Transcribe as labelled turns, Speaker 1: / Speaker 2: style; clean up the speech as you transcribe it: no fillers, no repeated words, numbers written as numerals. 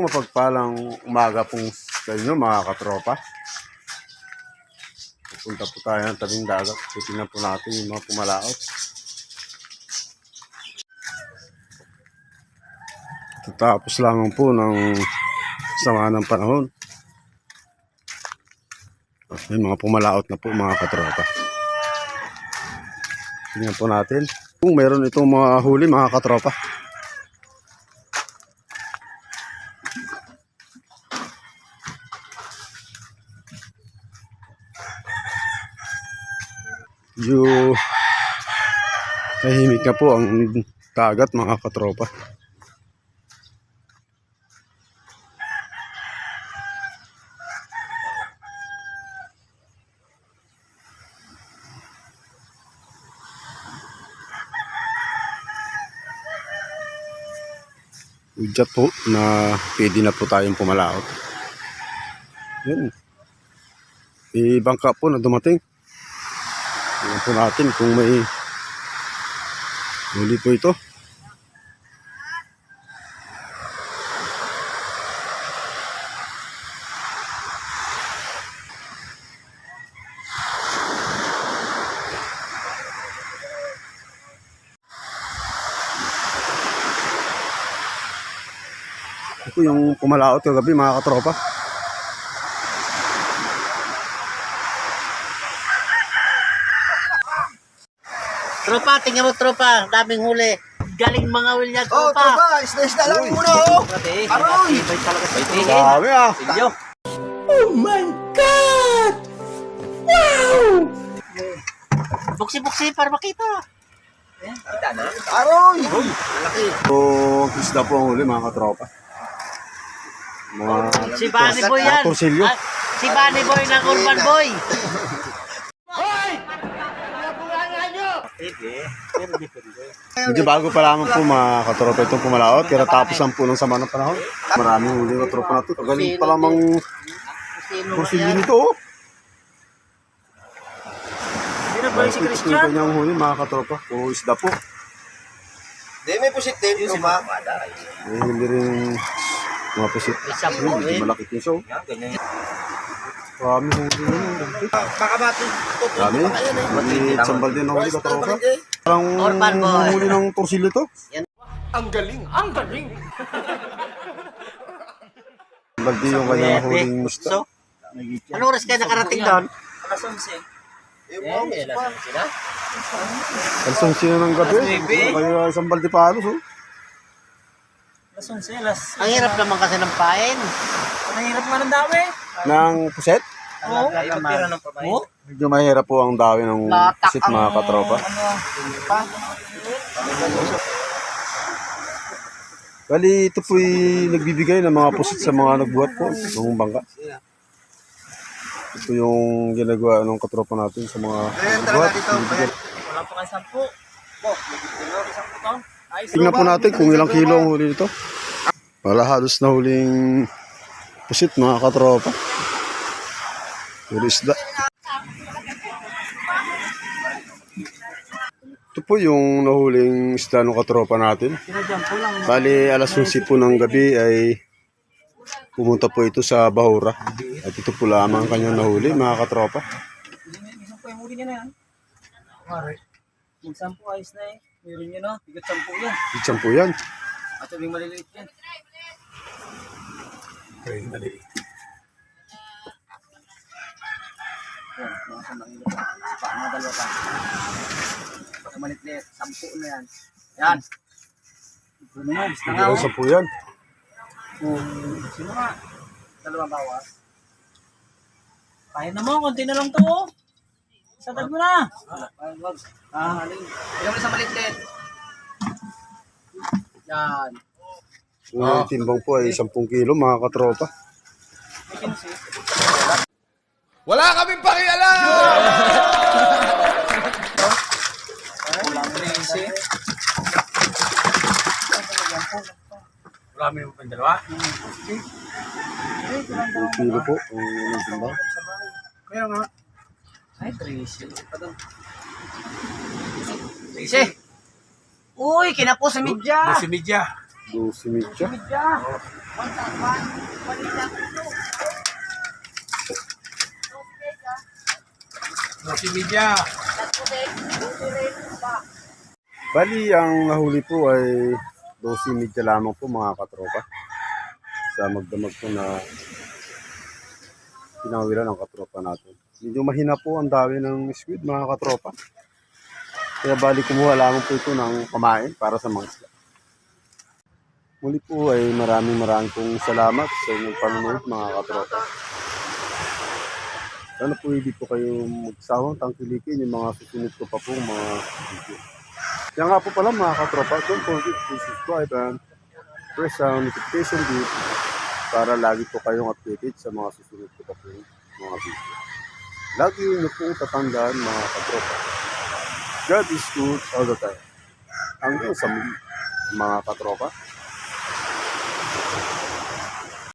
Speaker 1: mapagpalang umaga pong sa inyo mga katropa. Pupunta po tayo ng tabing dagat. Titingnan po natin yung mga pumalaot. Tapos lamang po ng sama ng panahon. May mga pumalaot na po mga katropa. Tingnan po natin kung meron itong mga huli mga katropa. Tahimik na po ang dagat mga katropa. Udyat po na pwede na po tayong pumalaot. Yan. Ibangka po na dumating. Tingnan po natin kung may huli po ito. Ito yung pumalaot kagabi mga katropa.
Speaker 2: Tropa, tingnan mo tropa, daming huli. Galing mga William
Speaker 3: Oh,
Speaker 2: tropa.
Speaker 3: tropa, isda lang muna, oh.
Speaker 2: Grabe,
Speaker 3: Aroy!
Speaker 2: ibay talaga sa tingin.
Speaker 1: Dami ah.
Speaker 2: Silyo.
Speaker 3: Oh my God! Wow!
Speaker 2: Buksi-buksi para makita. Kita na.
Speaker 3: Aroy!
Speaker 1: So, isda po ang huli mga katropa. Mga
Speaker 2: Si Bunny Boy yan.
Speaker 1: torsilyo.
Speaker 2: Ah, si Bunny Boy ng Urban Boy.
Speaker 1: Medyo bago pa lamang po mga katropa itong pumalaot. Kaya tapusan po ng sama ng panahon. Maraming huli na tropa natin. Kagaling pa lamang torsilyo nito oh.
Speaker 2: Sino ba si
Speaker 1: Ito yung
Speaker 2: Christian?
Speaker 1: kanyang huli mga katropa. O isda po.
Speaker 3: Di, may pusit din, tropa.
Speaker 1: May hindi rin mga pusit.
Speaker 2: Isang
Speaker 1: Ayun,
Speaker 2: huli.
Speaker 1: malaki yung show. Marami huli yun.
Speaker 3: Baka bati.
Speaker 1: Marami. May sambal din ang huli katropa. Parang
Speaker 2: Urban Boy.
Speaker 1: huli ng torsilyo to.
Speaker 3: Ang galing, ang galing.
Speaker 1: Sambal din yung kanyang huling isda.
Speaker 2: So, ano oras kayo nakarating doon?
Speaker 1: Kalsong sino ng gabi. Kaya isang balde palos oh.
Speaker 2: Ang hirap naman kasi ng pain.
Speaker 3: Ang hirap nga ng dami.
Speaker 1: Ng puset.
Speaker 2: Oo. Oo.
Speaker 1: Medyo mahirap po ang dawi ng puset mga katropa. Bali ito po'y nagbibigay ng mga puset sa mga nagbuhat po ng bangka. Ito yung ginagawa ng katropa natin sa mga nagbuhat.
Speaker 3: Wala pa kayo 10.
Speaker 1: Tingnan po natin kung ilang kilo ang huli nito. Wala halos na huling pusit mga katropa. Puro isda. Ito po yung nahuling isda ng katropa natin. Bali alas 11 po ng gabi ay pumunta po ito sa Bahura. At ito po lamang kanyang nahuli mga katropa.
Speaker 3: Isang po yung huli niya na yan. Yung 10 ayos na eh. Meron nyo na. Bigat 10 yan.
Speaker 1: Itsan po yan.
Speaker 3: At sabing maliliit yan.
Speaker 1: Okay, maliit.
Speaker 3: Yan, mga sanang ilo. Mga dalawa pa. Pag maliit, 10 na yan. Yan. Ito na nga, basta nga.
Speaker 1: Isa po yan.
Speaker 3: Sino nga? Dalawang bawas. Kaya naman, konti na lang to. Satag mo na. Wag. Alin. Tignan mo sa maliit. Yan.
Speaker 1: Yung timbang po ay 10 kilo mga katropa.
Speaker 4: Wala kaming pakialam!
Speaker 3: Wala mo na yung
Speaker 4: Wala mo yung dalawa?
Speaker 1: 10 kilo po ang timbang.
Speaker 3: Kaya nga. Ay, 3. Sige. Uy, kinapo sa media.
Speaker 4: Si Media.
Speaker 1: 12 media.
Speaker 4: Multimedia.
Speaker 1: Bali, ang nahuli po ay 12 media lamang po mga katropa. Sa magdamag po na pinawilan ng katropa natin. Medyo mahina po ang dami ng squid mga katropa. Kaya bali kumuha lamang po ito ng pamain para sa mga isla. Muli po ay maraming pong salamat sa inyong panonood mga katropa. Sana po hindi po kayo magsawang tangkilikin yung mga susunod ko pa pong mga video. Kaya nga po pala mga katropa, don't forget to subscribe and press ang notification bell para lagi po kayong updated sa mga susunod ko pa pong mga video. Lagi nyo pong tatandaan mga katropa. God is good all the time. Hanggang sa muli mga katropa.